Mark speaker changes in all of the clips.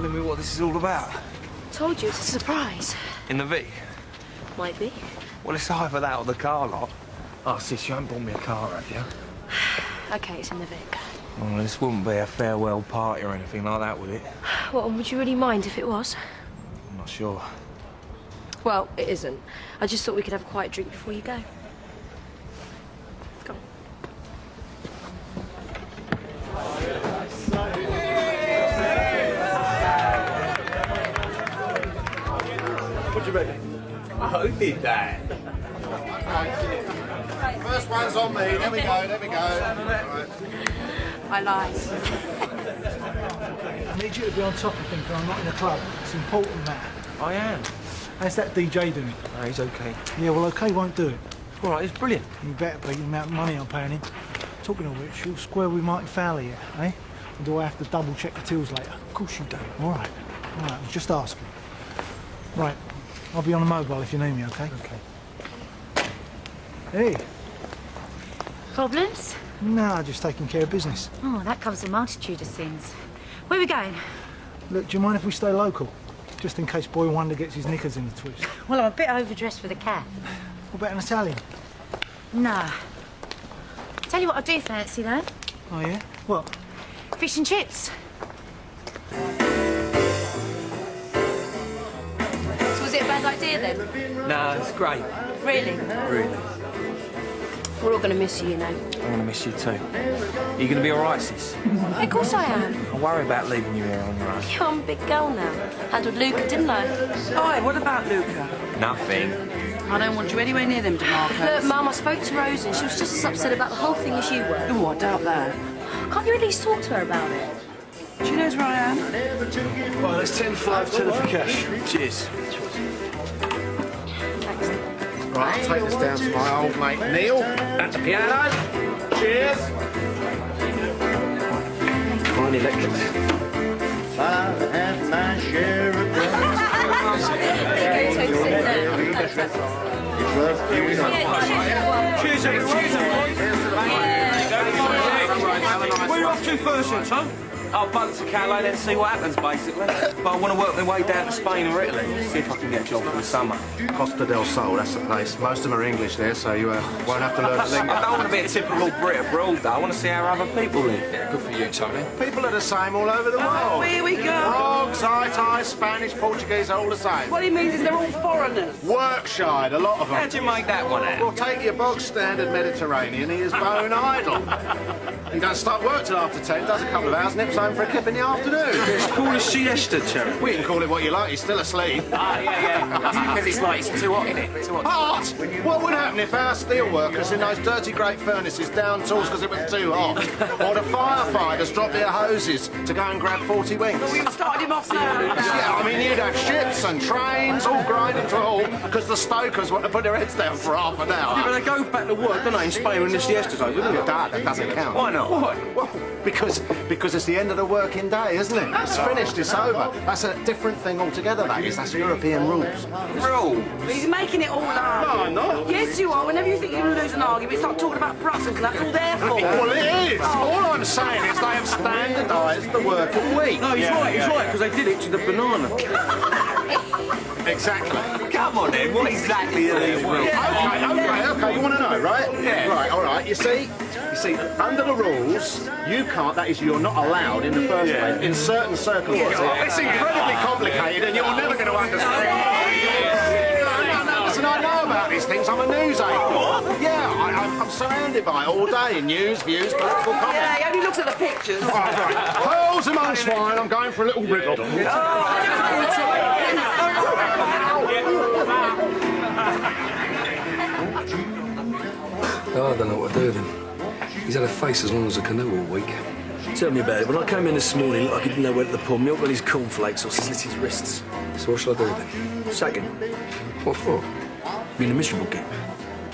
Speaker 1: telling me what this is all about?
Speaker 2: Told you it's a surprise.
Speaker 1: In the Vic?
Speaker 2: Might be.
Speaker 1: Well, it's either that or the car lot. Oh, sis, you haven't bought me a car, have you?
Speaker 2: Okay, it's in the Vic.
Speaker 1: Well, this wouldn't be a farewell party or anything like that, would it?
Speaker 2: Well, would you really mind if it was?
Speaker 1: I'm not sure.
Speaker 2: Well, it isn't. I just thought we could have a quiet drink before you go. Come on.
Speaker 3: What'd you reckon?
Speaker 4: Who did that?
Speaker 3: First one's on me. There we go, there we go. Right.
Speaker 2: I lied.
Speaker 5: I need you to be on top of things when I'm not in the club. It's important, that.
Speaker 1: I am.
Speaker 5: How's that DJ doing?
Speaker 1: No, he's okay.
Speaker 5: Yeah, well, okay won't do it.
Speaker 1: All right, it's brilliant.
Speaker 5: You better be, the amount of money I'm paying him. Talking of which, you'll square with Marty Fowler yet, eh? Or do I have to double-check the tills later?
Speaker 1: Of course you don't.
Speaker 5: All right, I was just asking. Right, I'll be on the mobile if you need me, okay?
Speaker 1: Okay.
Speaker 5: Hey.
Speaker 6: Problems?
Speaker 5: No, just taking care of business.
Speaker 6: Oh, that covers a multitude of sins. Where are we going?
Speaker 5: Look, do you mind if we stay local? Just in case Boy Wonder gets his knickers in the twist.
Speaker 6: Well, I'm a bit overdressed for the caf.
Speaker 5: What about an Italian?
Speaker 6: Nah. Tell you what I do fancy, though.
Speaker 5: Oh, yeah? What?
Speaker 6: Fish and chips.
Speaker 2: So was it a bad idea then?
Speaker 1: No, it's great.
Speaker 2: Really?
Speaker 1: Really.
Speaker 2: We're all going to miss you, you know.
Speaker 1: I'm going to miss you too. Are you going to be all right, sis?
Speaker 2: Of course I am.
Speaker 1: I worry about leaving you here on your own.
Speaker 2: Yeah, I'm a big girl now. Handled Luca, didn't I?
Speaker 7: Hi, what about Luca?
Speaker 1: Nothing.
Speaker 7: I don't want you anywhere near them, DeMarco.
Speaker 2: Look, Mum, I spoke to Rose and she was just as upset about the whole thing as you were.
Speaker 7: Oh, I doubt that.
Speaker 2: Can't you at least talk to her about it?
Speaker 7: She knows where I am.
Speaker 3: Well, let's 10-5 tenner for cash.
Speaker 1: Cheers.
Speaker 2: Thanks.
Speaker 3: Right, I'll take this down to my old mate Neil. At the piano. Cheers. Fine electrics. I've had my share of
Speaker 4: Cheers, everyone. Where are you off to first, then, son?
Speaker 1: I'll bunk to Calais, then see what happens, basically. But I want to work my way down to Spain or Italy, see if I can get a job for the summer.
Speaker 3: Costa del Sol, that's the place. Most of them are English there, so you won't have to learn the lingo.
Speaker 1: I don't want to be a typical Brit abroad, though. I want to see how other people live.
Speaker 4: Good for you, Tony.
Speaker 3: People are the same all over the world.
Speaker 7: Here we go.
Speaker 3: Frogs, Thai, Spanish, Portuguese, all the same.
Speaker 7: What he means is they're all foreigners.
Speaker 3: Work-shy, a lot of them.
Speaker 1: How'd you make that one out?
Speaker 3: Well, take your bog standard Mediterranean, he is bone idle. He don't start work till after 10, does a couple of hours, nips home for a kip in the afternoon.
Speaker 4: It's called a siesta, Terry.
Speaker 3: We can call it what you like, he's still asleep.
Speaker 4: Because it's like it's too hot, isn't it? Too hot.
Speaker 3: Hot? What would happen if our steel workers in those dirty great furnaces down tools because it was too hot? Or the firefighters dropped their hoses to go and grab 40 wings?
Speaker 7: We started him off now.
Speaker 3: Yeah, I mean, you'd have ships and trains all grinding to a halt because the stokers want to put their heads down for half an hour.
Speaker 4: Yeah, but they go back to work, don't they, in Spain when the siesta's over, don't they?
Speaker 3: That doesn't count.
Speaker 4: Why not? Why?
Speaker 3: Well, because it's the end of the working day, isn't it? It's finished, it's over. That's a different thing altogether, that is. That's European rules.
Speaker 1: Rules?
Speaker 7: He's making it all up.
Speaker 3: No, I'm not.
Speaker 7: Yes, you are. Whenever you think you're going to lose an argument, start talking about Brussels, and that's all their fault.
Speaker 3: Well, it is. All I'm saying is they have standardised the working week.
Speaker 4: No, he's right, because they did it to the banana.
Speaker 3: Exactly.
Speaker 1: Come on, then. What exactly are these rules?
Speaker 3: Okay, you want to know, right?
Speaker 1: Yeah.
Speaker 3: Right, all right. You see, under the rules, you can't, that is, you're not allowed in the first place, in certain circumstances. It's incredibly complicated and you're never going to understand. No, listen, I know about these things. I'm a news anchor. Yeah, I'm surrounded by it all day. News, views, political comment.
Speaker 7: Yeah, he only looks at the pictures.
Speaker 3: Right. Pearls among swine, I'm going for a little wriggle.
Speaker 8: Oh, I don't know what to do with him. He's had a face as long as a canoe all week.
Speaker 9: Tell me about it. When I came in this morning, it looked like he didn't know whether to pour milk on his cornflakes or slit his wrists.
Speaker 8: So what shall I do with him?
Speaker 9: Sack him.
Speaker 8: What for?
Speaker 9: Being a miserable git.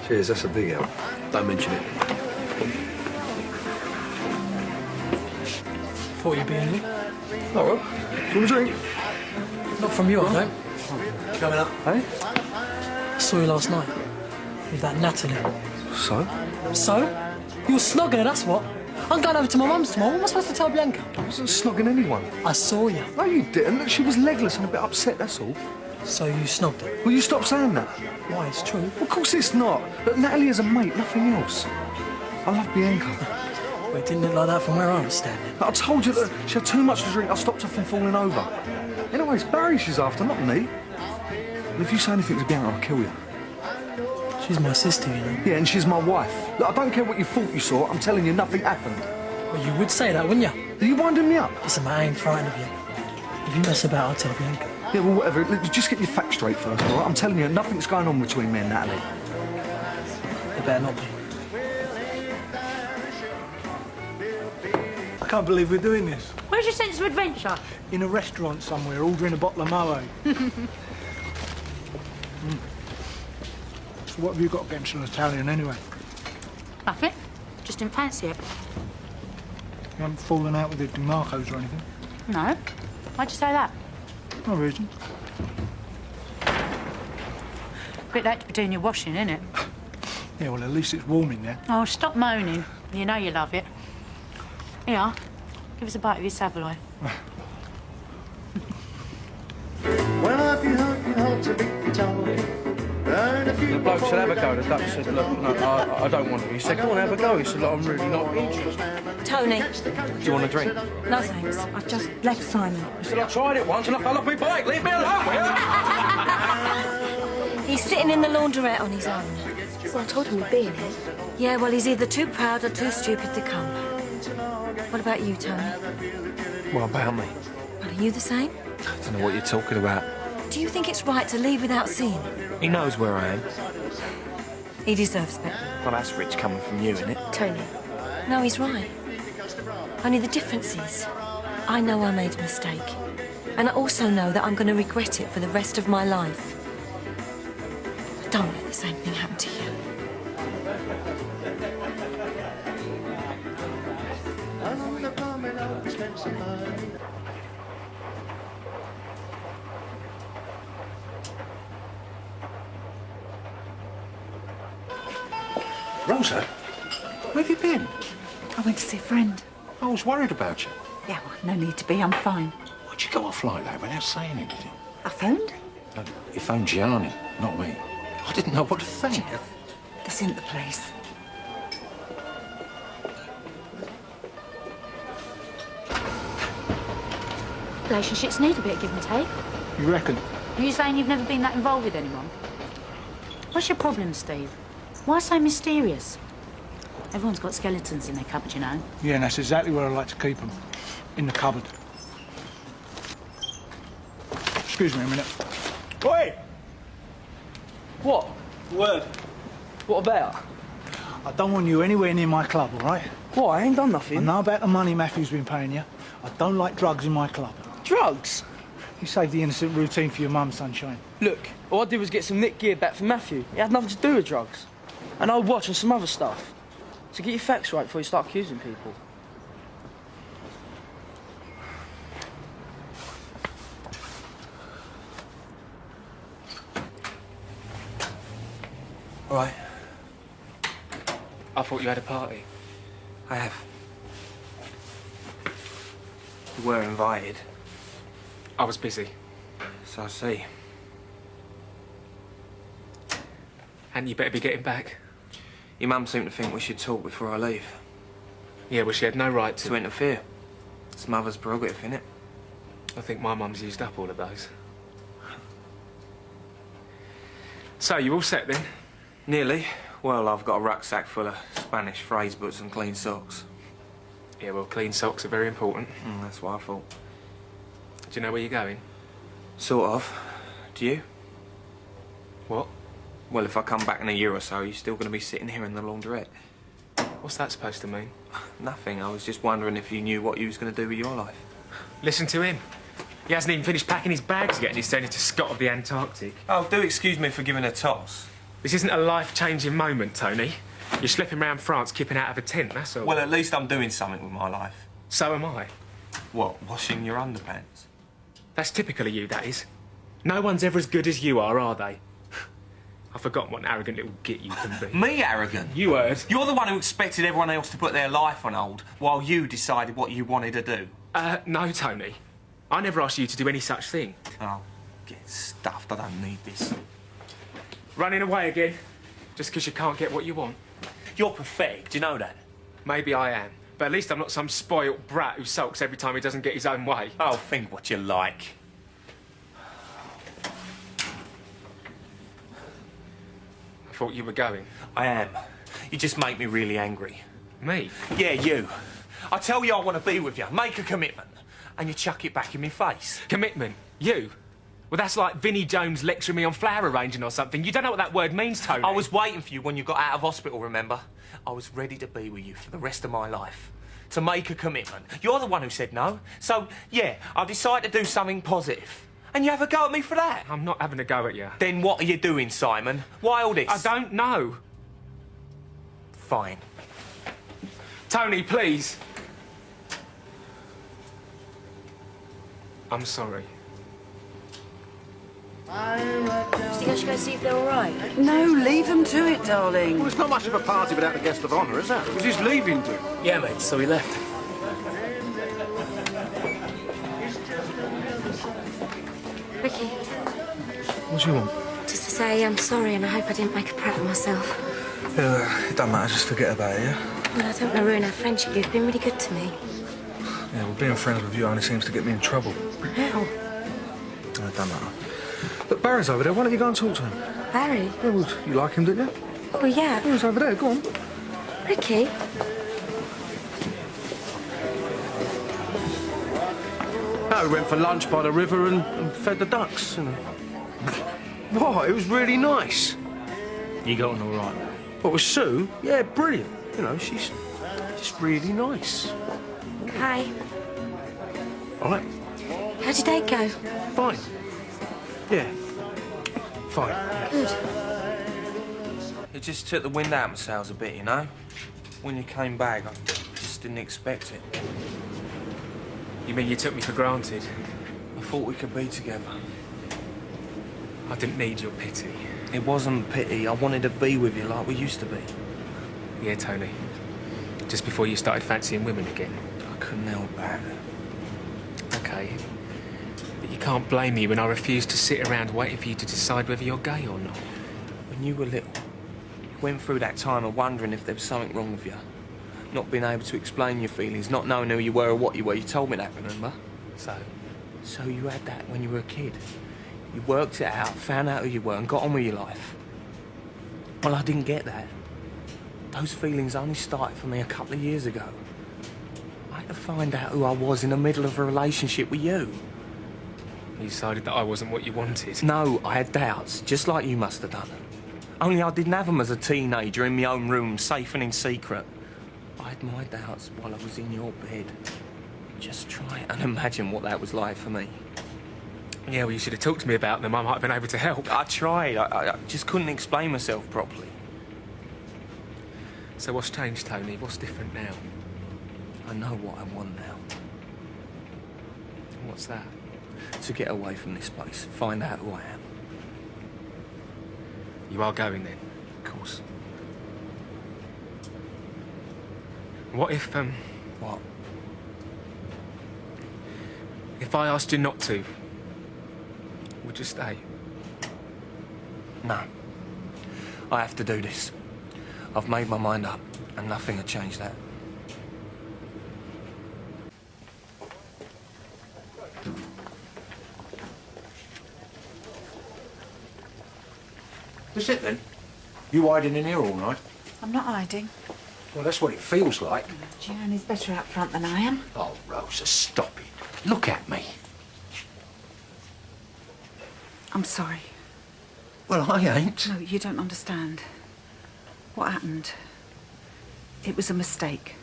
Speaker 8: Cheers, that's a big help.
Speaker 9: Don't mention it.
Speaker 10: Thought you'd be in here.
Speaker 8: Oh, well. Do you want a drink?
Speaker 10: Not from you, I don't.
Speaker 9: Coming up.
Speaker 8: Hey?
Speaker 10: I saw you last night with that Natalie.
Speaker 8: So?
Speaker 10: So? You were snogging her, that's what. I'm going over to my mum's tomorrow. What am I supposed to tell Bianca?
Speaker 8: I wasn't snogging anyone.
Speaker 10: I saw you.
Speaker 8: No, you didn't. Look, she was legless and a bit upset, that's all.
Speaker 10: So you snogged her?
Speaker 8: Will you stop saying that?
Speaker 10: Why, it's true.
Speaker 8: Of course it's not. Look, Natalie is a mate, nothing else. I love Bianca.
Speaker 10: Well, it didn't look like that from where I was standing.
Speaker 8: I told you that she had too much to drink. I stopped her from falling over. Anyway, it's Barry she's after, not me. And if you say anything to Bianca, I'll kill you.
Speaker 10: She's my sister, you know.
Speaker 8: Yeah, and she's my wife. Look, I don't care what you thought you saw. I'm telling you, nothing happened.
Speaker 10: Well, you would say that, wouldn't you?
Speaker 8: Are you winding me up?
Speaker 10: Listen, I ain't frightened of you. If you mess about, I'll tell Bianca.
Speaker 8: Yeah, well, whatever. Look, just get your facts straight first, all right? I'm telling you, nothing's going on between me and Natalie.
Speaker 10: It better not be.
Speaker 5: I can't believe we're doing this.
Speaker 6: Where's your sense of adventure?
Speaker 5: In a restaurant somewhere, ordering a bottle of Moe. So what have you got against an Italian anyway?
Speaker 6: Nothing. Just didn't fancy it.
Speaker 5: You haven't fallen out with the DeMarcos or anything?
Speaker 6: No. Why'd you say that?
Speaker 5: No reason.
Speaker 6: Bit late to be doing your washing, isn't it?
Speaker 5: Yeah, well, at least it's warm in there.
Speaker 6: Oh, stop moaning. You know you love it. Here, give us a bite of your saveloy.
Speaker 11: Well, I'd be hard to beat guitar.
Speaker 4: The bloke said, have a go. The duck said, look, no, I don't want to. He said, go on, have a go. He said, look, I'm really not interested.
Speaker 2: Tony.
Speaker 1: Do you want a drink?
Speaker 2: No thanks. I've just left Simon.
Speaker 4: He said, I tried it once and I fell off my bike. Leave me alone, will you?
Speaker 2: He's sitting in the laundrette on his own.
Speaker 12: Well, I told him we'd be in here.
Speaker 2: Yeah, well, he's either too proud or too stupid to come. What about you, Tony?
Speaker 1: What about me?
Speaker 2: Well, are you the same?
Speaker 1: I don't know what you're talking about.
Speaker 2: Do you think it's right to leave without seeing?
Speaker 1: He knows where I am.
Speaker 2: He deserves better.
Speaker 1: Well, that's rich coming from you, isn't it?
Speaker 12: Tony.
Speaker 2: No, he's right. Only the difference is, I know I made a mistake. And I also know that I'm going to regret it for the rest of my life. I don't let the same thing happen to you.
Speaker 3: Rosa, where have you been?
Speaker 6: I went to see a friend.
Speaker 3: I was worried about you.
Speaker 6: Yeah, well, no need to be. I'm fine.
Speaker 3: Why'd you go off like that without saying anything?
Speaker 6: I phoned.
Speaker 3: No, you phoned Gianni, not me. I didn't know what to think.
Speaker 6: This isn't the place. Relationships need a bit of give and take.
Speaker 5: You reckon?
Speaker 6: Are you saying you've never been that involved with anyone? What's your problem, Steve? Why so mysterious? Everyone's got skeletons in their cupboard, you know.
Speaker 5: Yeah, and that's exactly where I like to keep them. In the cupboard. Excuse me a minute.
Speaker 10: Oi! What?
Speaker 5: Word.
Speaker 10: What about?
Speaker 5: I don't want you anywhere near my club, all right?
Speaker 10: What? I ain't done
Speaker 5: I
Speaker 10: nothing.
Speaker 5: know about the money Matthew's been paying you. I don't like drugs in my club.
Speaker 10: Drugs?
Speaker 5: You saved the innocent routine for your mum, Sunshine.
Speaker 10: Look, all I did was get some Nick gear back from Matthew. It had nothing to do with drugs. And I'll watch and some other stuff. So get your facts right before you start accusing people.
Speaker 1: All right. I thought you had a party. I have. You were invited. I was busy. So I see. And you better be getting back. Your mum seemed to think we should talk before I leave. Yeah, well, she had no right to interfere. It's mother's prerogative, innit? I think my mum's used up all of those. So, you all set then? Nearly. Well, I've got a rucksack full of Spanish phrase books and clean socks. Yeah, well, clean socks are very important. That's what I thought. Do you know where you're going? Sort of. Do you? What? Well, if I come back in a year or so, you're still going to be sitting here in the laundrette. What's that supposed to mean? Nothing. I was just wondering if you knew what you was going to do with your life. Listen to him. He hasn't even finished packing his bags yet and he's turning to Scott of the Antarctic. Oh, do excuse me for giving a toss. This isn't a life-changing moment, Tony. You're slipping around France, kipping out of a tent, that's all. Well, at least I'm doing something with my life. So am I. What, washing your underpants? That's typical of you, that is. No one's ever as good as you are they? I've forgotten what an arrogant little git you can be.
Speaker 13: Me arrogant?
Speaker 1: You heard.
Speaker 13: You're the one who expected everyone else to put their life on hold while you decided what you wanted to do.
Speaker 1: No, Tony. I never asked you to do any such thing.
Speaker 13: Oh, get stuffed. I don't need this.
Speaker 1: Running away again, just because you can't get what you want.
Speaker 13: You're pathetic, do you know that?
Speaker 1: Maybe I am, but at least I'm not some spoilt brat who sulks every time he doesn't get his own way.
Speaker 13: Oh, think what you like.
Speaker 1: I thought you were going.
Speaker 13: I am. You just make me really angry.
Speaker 1: Me?
Speaker 13: Yeah, you. I tell you I want to be with you, make a commitment, and you chuck it back in my face.
Speaker 1: Commitment? You? Well, that's like Vinnie Jones lecturing me on flower arranging or something. You don't know what that word means, Tony.
Speaker 13: I was waiting for you when you got out of hospital, remember? I was ready to be with you for the rest of my life. To make a commitment. You're the one who said no. So, yeah, I decided to do something positive. And you have a go at me for that?
Speaker 1: I'm not having a go at you.
Speaker 13: Then what are you doing, Simon? Why all this?
Speaker 1: I don't know.
Speaker 13: Fine.
Speaker 1: Tony, please. I'm sorry.
Speaker 2: Do you think I should go see if they're all right?
Speaker 7: No, leave them to it, darling.
Speaker 3: Well, it's not much of a party without the guest of honour, is there?
Speaker 8: Was his leaving do?
Speaker 9: Yeah, mate, so he left.
Speaker 2: Ricky,
Speaker 8: What do you want?
Speaker 2: just to say I'm sorry and I hope I didn't make a prat of myself.
Speaker 8: Yeah, it don't matter, just forget about it, yeah?
Speaker 2: Well, I don't want to ruin our friendship. You've been really good to me.
Speaker 8: Yeah, well, being friends with you only seems to get me in trouble.
Speaker 2: How?
Speaker 8: It don't matter. Look, Barry's over there. Why don't you go and talk to him?
Speaker 2: Barry?
Speaker 8: Yeah, well, you like him, didn't you?
Speaker 2: Oh, yeah.
Speaker 8: He was over there. Go on.
Speaker 2: Ricky?
Speaker 4: No, we went for lunch by the river and fed the ducks. And... What? It was really nice.
Speaker 9: You got on all right?
Speaker 4: What, with Sue? Yeah, brilliant. You know, she's just really nice.
Speaker 2: Hi.
Speaker 4: All right.
Speaker 2: How'd your date go?
Speaker 4: Fine. Yeah. Fine. Yeah.
Speaker 2: Good.
Speaker 13: It just took the wind out of my sails a bit, you know? When you came back, I just didn't expect it.
Speaker 1: You mean you took me for granted?
Speaker 13: I thought we could be together.
Speaker 1: I didn't need your pity.
Speaker 13: It wasn't pity. I wanted to be with you like we used to be.
Speaker 1: Yeah, Tony. Just before you started fancying women again.
Speaker 13: I couldn't help that.
Speaker 1: Okay. But you can't blame me when I refused to sit around waiting for you to decide whether you're gay or not.
Speaker 13: When you were little, you went through that time of wondering if there was something wrong with you. Not being able to explain your feelings, not knowing who you were or what you were. You told me that, remember? So you had that when you were a kid. You worked it out, found out who you were and got on with your life. Well, I didn't get that. Those feelings only started for me a couple of years ago. I had to find out who I was in the middle of a relationship with you.
Speaker 1: You decided that I wasn't what you wanted?
Speaker 13: No, I had doubts, just like you must have done. Only I didn't have them as a teenager in my own room, safe and in secret. I had my doubts while I was in your bed. Just try and imagine what that was like for me.
Speaker 1: Yeah, well, you should have talked to me about them. I might have been able to help.
Speaker 13: I tried. I just couldn't explain myself properly.
Speaker 1: So what's changed, Tony? What's different now?
Speaker 13: I know what I want now.
Speaker 1: What's that?
Speaker 13: To get away from this place, find out who I am.
Speaker 1: You are going then?
Speaker 13: Of course.
Speaker 1: What if,
Speaker 13: What?
Speaker 1: If I asked you not to, would you stay?
Speaker 13: No. I have to do this. I've made my mind up, and nothing will change that.
Speaker 14: That's it then? You hiding in here all night?
Speaker 6: I'm not hiding.
Speaker 14: Well, that's what it feels like.
Speaker 6: Gianni's better out front than I am.
Speaker 14: Oh, Rosa, stop it. Look at me.
Speaker 6: I'm sorry.
Speaker 14: Well, I ain't.
Speaker 6: No, you don't understand. What happened? It was a mistake.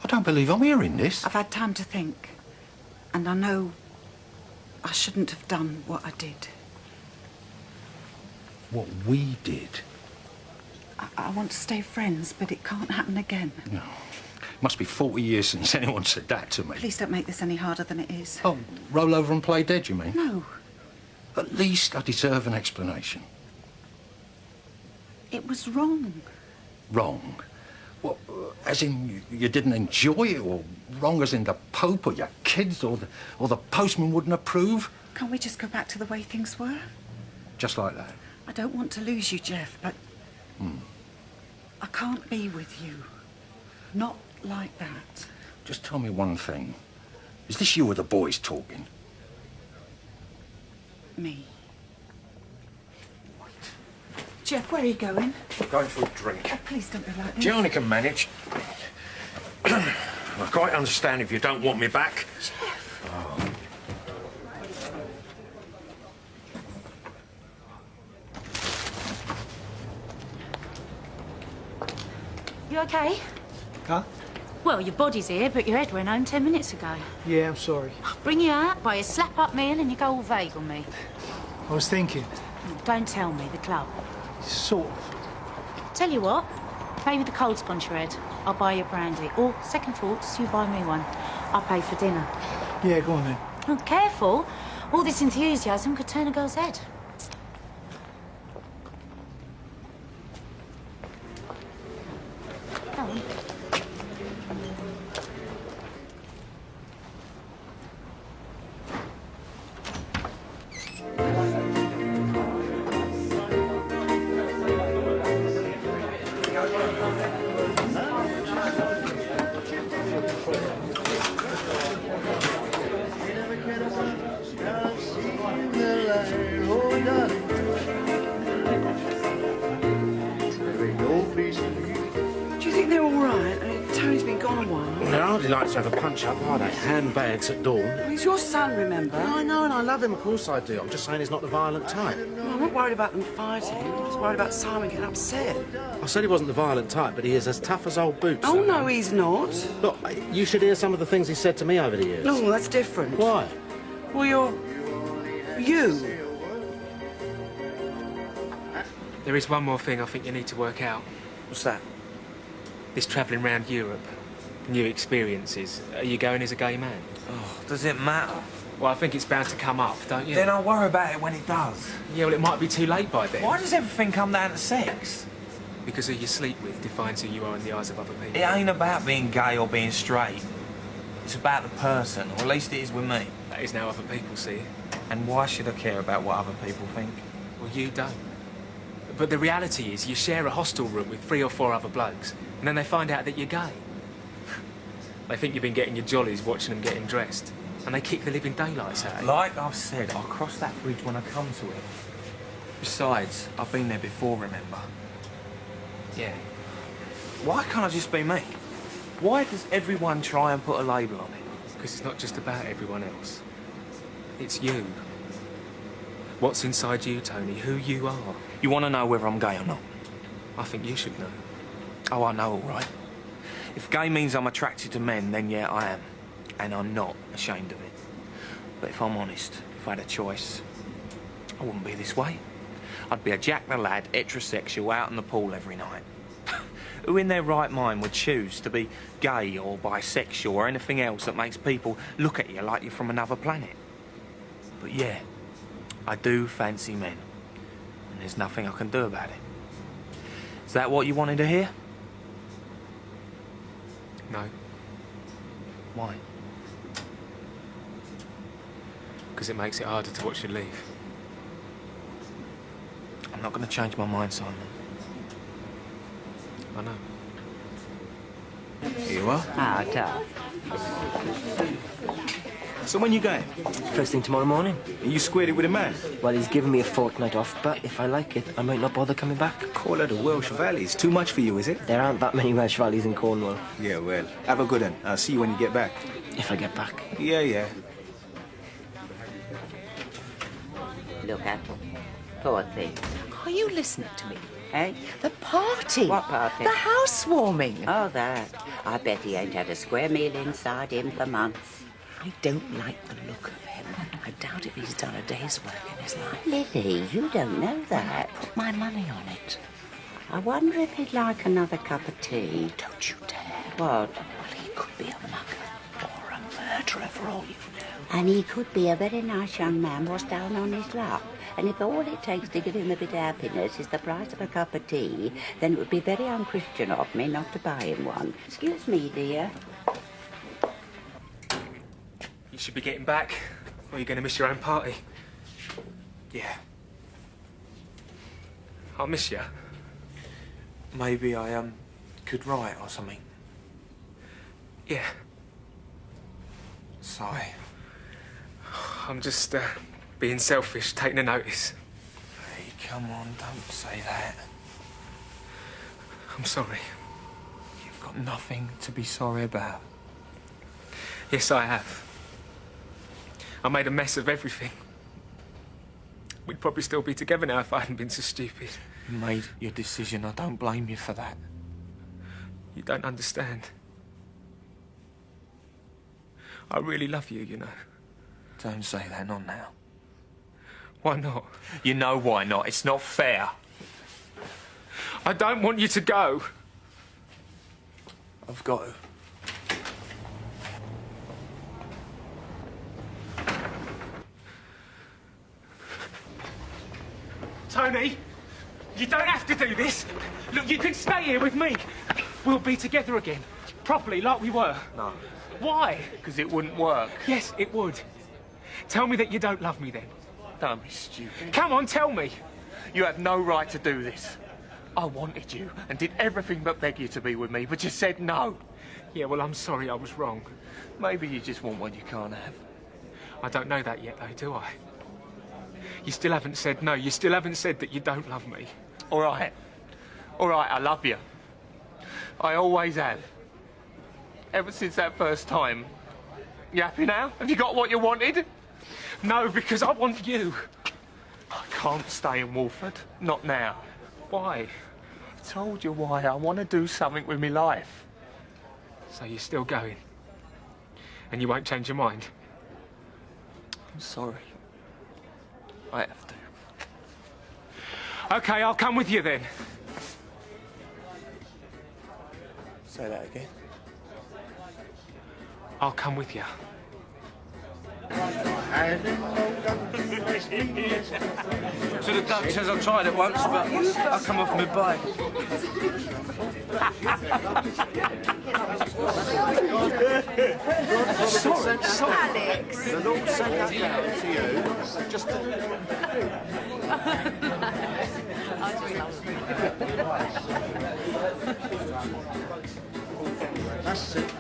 Speaker 14: I don't believe I'm hearing this.
Speaker 6: I've had time to think. And I know I shouldn't have done what I did.
Speaker 14: What we did?
Speaker 6: I want to stay friends, but it can't happen again.
Speaker 14: No. Must be 40 years since anyone said that to me.
Speaker 6: Please don't make this any harder than it is.
Speaker 14: Oh, roll over and play dead, you mean?
Speaker 6: No.
Speaker 14: At least I deserve an explanation.
Speaker 15: It was wrong.
Speaker 14: Wrong? What, as in you didn't enjoy it, or wrong as in the Pope or your kids or the postman wouldn't approve?
Speaker 15: Can't we just go back to the way things were?
Speaker 14: Just like that?
Speaker 15: I don't want to lose you, Jeff, but I can't be with you. Not like that.
Speaker 14: Just tell me one thing. Is this you or the boys talking?
Speaker 15: Me. Jeff, where are you going?
Speaker 14: Going for a drink.
Speaker 15: Oh, please don't be like this.
Speaker 14: Johnny can manage. I quite understand if you don't want me back.
Speaker 15: Jeff.
Speaker 14: Oh.
Speaker 6: You okay?
Speaker 5: Huh?
Speaker 6: Well, your body's here, but your head went home 10 minutes ago.
Speaker 5: Yeah, I'm sorry.
Speaker 6: Bring you out, buy a slap-up meal, and you go all vague on me.
Speaker 5: I was thinking.
Speaker 6: Don't tell me, the club.
Speaker 5: Sort of.
Speaker 6: Tell you what, maybe the cold's gone to your head. I'll buy you a brandy. Or, second thoughts, you buy me one. I'll pay for dinner.
Speaker 5: Yeah, go on then.
Speaker 6: Oh, careful. All this enthusiasm could turn a girl's head. Go on.
Speaker 15: Do you think they're all right? I mean, Tony's been gone a while.
Speaker 3: They're hardly like to have a punch-up, are they? Handbags at dawn.
Speaker 15: Well, he's your son, remember?
Speaker 3: I know, and I love him, of course I do. I'm just saying he's not the violent type.
Speaker 15: Well, I'm not worried about them fighting. I'm just worried about Simon getting upset.
Speaker 3: I said he wasn't the violent type, but he is as tough as old boots.
Speaker 15: Oh, no, he's not.
Speaker 3: Look, you should hear some of the things he said to me over the years.
Speaker 15: No, that's different.
Speaker 3: Why?
Speaker 15: Well, you.
Speaker 1: There is one more thing I think you need to work out.
Speaker 3: What's that?
Speaker 1: This travelling round Europe, new experiences. Are you going as a gay man?
Speaker 13: Oh, does it matter?
Speaker 1: Well, I think it's bound to come up, don't you?
Speaker 13: Then I'll worry about it when it does.
Speaker 1: Yeah, well, it might be too late by then.
Speaker 13: Why does everything come down to sex?
Speaker 1: Because who you sleep with defines who you are in the eyes of other people.
Speaker 13: It ain't about being gay or being straight. It's about the person, or at least it is with me.
Speaker 1: That is how other people see it.
Speaker 13: And why should I care about what other people think?
Speaker 1: Well, you don't. But the reality is you share a hostel room with 3 or 4 other blokes, and then they find out that you're gay. They think you've been getting your jollies watching them getting dressed, and they kick the living daylights out of you.
Speaker 13: Like I've said, I'll cross that bridge when I come to it. Besides, I've been there before, remember?
Speaker 1: Yeah.
Speaker 13: Why can't I just be me? Why does everyone try and put a label on it?
Speaker 1: Because it's not just about everyone else. It's you. What's inside you, Tony? Who you are.
Speaker 13: You want to know whether I'm gay or not?
Speaker 1: I think you should know.
Speaker 13: Oh, I know, all right. If gay means I'm attracted to men, then yeah, I am. And I'm not ashamed of it. But if I'm honest, if I had a choice, I wouldn't be this way. I'd be a Jack the Lad, heterosexual, out in the pool every night. Who in their right mind would choose to be gay or bisexual or anything else that makes people look at you like you're from another planet? But yeah, I do fancy men. And there's nothing I can do about it. Is that what you wanted to hear?
Speaker 1: No.
Speaker 13: Why?
Speaker 1: Because it makes it harder to watch you leave.
Speaker 13: I'm not going to change my mind, Simon.
Speaker 1: I know.
Speaker 16: Here you are.
Speaker 17: Ah, tough.
Speaker 16: So when you going?
Speaker 17: First thing tomorrow morning.
Speaker 16: And you squared it with a man?
Speaker 17: Well, he's given me a fortnight off, but if I like it, I might not bother coming back.
Speaker 16: Call her the Welsh Valley. It's too much for you, is it?
Speaker 17: There aren't that many Welsh valleys in Cornwall.
Speaker 16: Yeah, well, have a good one. I'll see you when you get back.
Speaker 17: If I get back.
Speaker 16: Yeah, yeah.
Speaker 18: Look at him. Poor thing.
Speaker 19: Are you listening to me?
Speaker 18: Eh?
Speaker 19: The party.
Speaker 18: What party?
Speaker 19: The housewarming.
Speaker 18: Oh, that. I bet he ain't had a square meal inside him for months.
Speaker 19: I don't like the look of him. I doubt if he's done a day's work in his life.
Speaker 18: Lily, you don't know that.
Speaker 19: Put my money on it.
Speaker 18: I wonder if he'd like another cup of tea.
Speaker 19: Don't you dare.
Speaker 18: What?
Speaker 19: Well, he could be a mugger or a murderer for all you know.
Speaker 18: And he could be a very nice young man was down on his luck. And if all it takes to give him a bit of happiness is the price of a cup of tea, then it would be very unchristian of me not to buy him one. Excuse me, dear.
Speaker 1: You should be getting back, or you're going to miss your own party. Yeah. I'll miss you. Maybe I, could write or something. Yeah. Sorry. I'm just, being selfish, taking a notice.
Speaker 13: Hey, come on, don't say that.
Speaker 1: I'm sorry.
Speaker 13: You've got nothing to be sorry about.
Speaker 1: Yes, I have. I made a mess of everything. We'd probably still be together now if I hadn't been so stupid.
Speaker 13: You made your decision. I don't blame you for that.
Speaker 1: You don't understand. I really love you, you know.
Speaker 13: Don't say that, not now.
Speaker 1: Why not?
Speaker 13: You know why not. It's not fair.
Speaker 1: I don't want you to go.
Speaker 13: I've got to.
Speaker 1: Tony, you don't have to do this. Look, you can stay here with me. We'll be together again, properly, like we were.
Speaker 13: No.
Speaker 1: Why?
Speaker 13: Because it wouldn't work.
Speaker 1: Yes, it would. Tell me that you don't love me then.
Speaker 13: Don't be stupid.
Speaker 1: Come on, tell me.
Speaker 13: You had no right to do this. I wanted you and did everything but beg you to be with me, but you said no.
Speaker 1: Yeah, well, I'm sorry I was wrong.
Speaker 13: Maybe you just want what you can't have.
Speaker 1: I don't know that yet, though, do I? You still haven't said no. You still haven't said that you don't love me.
Speaker 13: All right. All right, I love you. I always have. Ever since that first time. You happy now? Have you got what you wanted?
Speaker 1: No, because I want you.
Speaker 13: I can't stay in Wolford. Not now.
Speaker 1: Why?
Speaker 13: I've told you why. I want to do something with my life.
Speaker 1: So you're still going? And you won't change your mind?
Speaker 13: I'm sorry. I have to.
Speaker 1: OK, I'll come with you then.
Speaker 13: Say that again.
Speaker 1: I'll come with you.
Speaker 4: So the duck says I tried it once, but I come off my bike.
Speaker 3: Sorry, Alex. The Lord sent that down to you. Just That's it.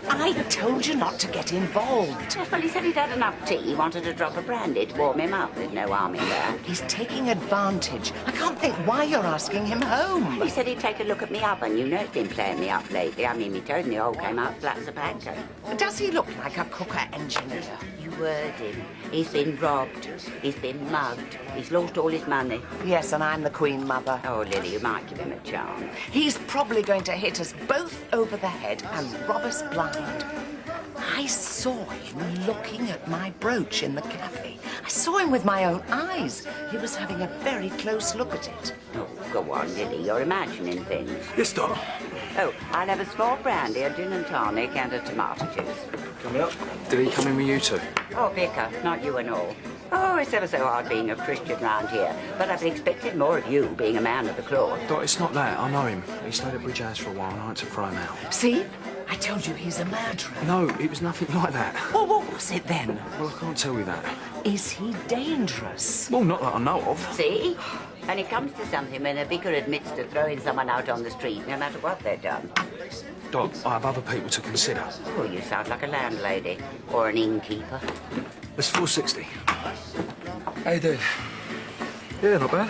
Speaker 19: I told you not to get involved.
Speaker 18: Yes, well, he said he'd had enough tea. He wanted a drop of brandy to warm him up. There's no harm in that.
Speaker 19: He's taking advantage. I can't think why you're asking him home.
Speaker 18: He said he'd take a look at me oven. You know it's been playing me up lately. I mean, me toes and the hole came out flat as a pancake.
Speaker 19: Does he look like a cooker engineer?
Speaker 18: You heard him. He's been robbed. He's been mugged. He's lost all his money.
Speaker 19: Yes, and I'm the Queen Mother.
Speaker 18: Oh, Lily, you might give him a chance.
Speaker 19: He's probably going to hit us both over the head and rob us blind. I saw him looking at my brooch in the cafe. I saw him with my own eyes. He was having a very close look at it.
Speaker 18: Oh, go on, Lily. You're imagining things.
Speaker 9: Yes, Dom.
Speaker 18: Oh, I'll have a small brandy, a gin and tonic, and a tomato juice.
Speaker 9: Coming up. Did he come in with you two?
Speaker 18: Oh, Vicar, not you and all. Oh, it's ever so hard being a Christian round here, but I've expected more of you, being a man of the cloth.
Speaker 9: Dot, it's not that. I know him. He stayed at Bridge House for a while and I had to throw him out.
Speaker 19: See? I told you he's a murderer.
Speaker 9: No, it was nothing like that.
Speaker 19: Well, what was it then?
Speaker 9: Well, I can't tell you that.
Speaker 19: Is he dangerous?
Speaker 9: Well, not that I know of.
Speaker 18: See? And it comes to something when a vicar admits to throwing someone out on the street, no matter what they've done.
Speaker 9: Doc, I have other people to consider.
Speaker 18: Oh, you sound like a landlady. Or an innkeeper.
Speaker 9: It's 460.
Speaker 8: How you doing?
Speaker 9: Yeah, not bad.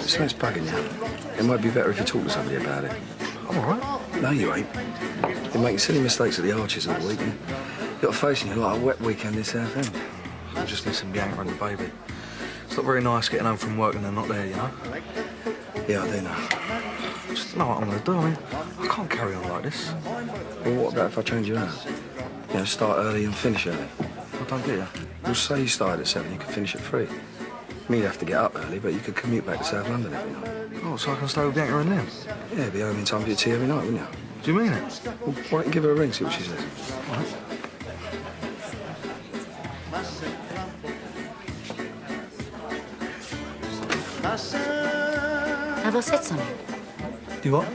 Speaker 9: Something's bugging you. It might be better if you talk to somebody about it.
Speaker 8: I'm all right.
Speaker 9: No, you ain't. You're making silly mistakes at the Arches all week. And you've got a facing you like a wet weekend this South End.
Speaker 8: I just need some yank around the baby. It's not very nice getting home from work and they're not there, you know?
Speaker 9: Yeah, I do know.
Speaker 8: I just don't know what I'm going to do. I mean, I can't carry on like this.
Speaker 9: Well, what about if I change your hours? You know, start early and finish early.
Speaker 8: I don't get you.
Speaker 9: Well, say you started at 7, you could finish at 3. I mean, you'd have to get up early, but you could commute back to South London every night.
Speaker 8: Oh, so I can stay with Bianca and them?
Speaker 9: Yeah, be home in time for your tea every night, wouldn't you?
Speaker 8: Do you mean it?
Speaker 9: Well, why don't you give her a ring, see what she says?
Speaker 8: All right.
Speaker 6: Have I said something?
Speaker 8: Do what?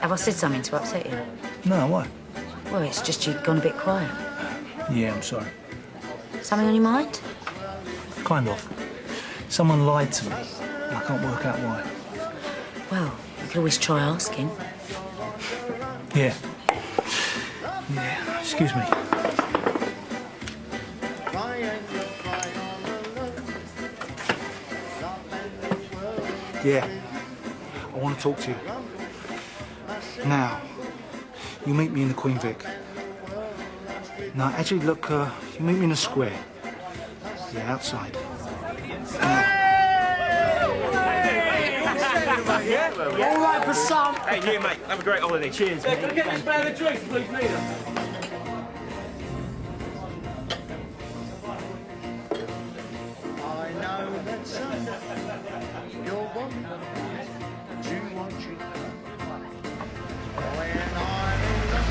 Speaker 6: Have I said something to upset you?
Speaker 8: No, why?
Speaker 6: Well, it's just you've gone a bit quiet.
Speaker 5: Yeah, I'm sorry.
Speaker 6: Something on your mind?
Speaker 5: Kind of. Someone lied to me. I can't work out why.
Speaker 6: Well, you could always try asking.
Speaker 5: Yeah. Yeah, excuse me. Yeah. I want to talk to you. Now, you meet me in the Queen Vic. No, actually, look, you meet me in the square. Yeah, outside.
Speaker 7: Yeah? All right for some.
Speaker 1: Hey, yeah, mate. Have a great holiday. Cheers, mate.
Speaker 10: Can I get this man a drink, please, Nina?
Speaker 11: I know that someday you'll want to watch it come. When I'm in love.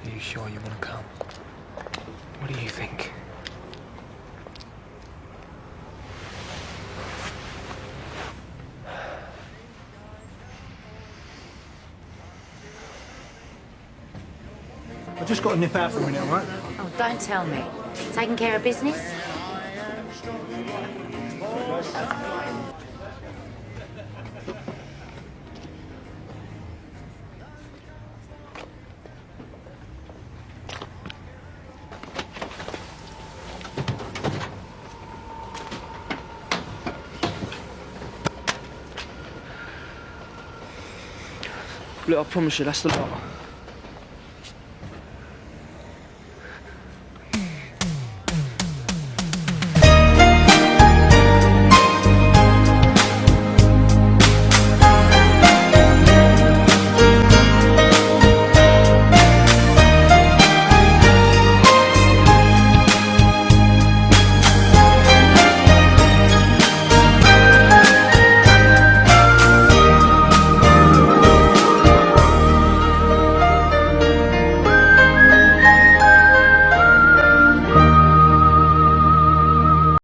Speaker 1: Are you sure you want to come? What do you think?
Speaker 5: I just got to nip out for a minute, all right?
Speaker 6: Oh, don't tell me. Taking care of business?
Speaker 10: Look, I promise you, that's the lot.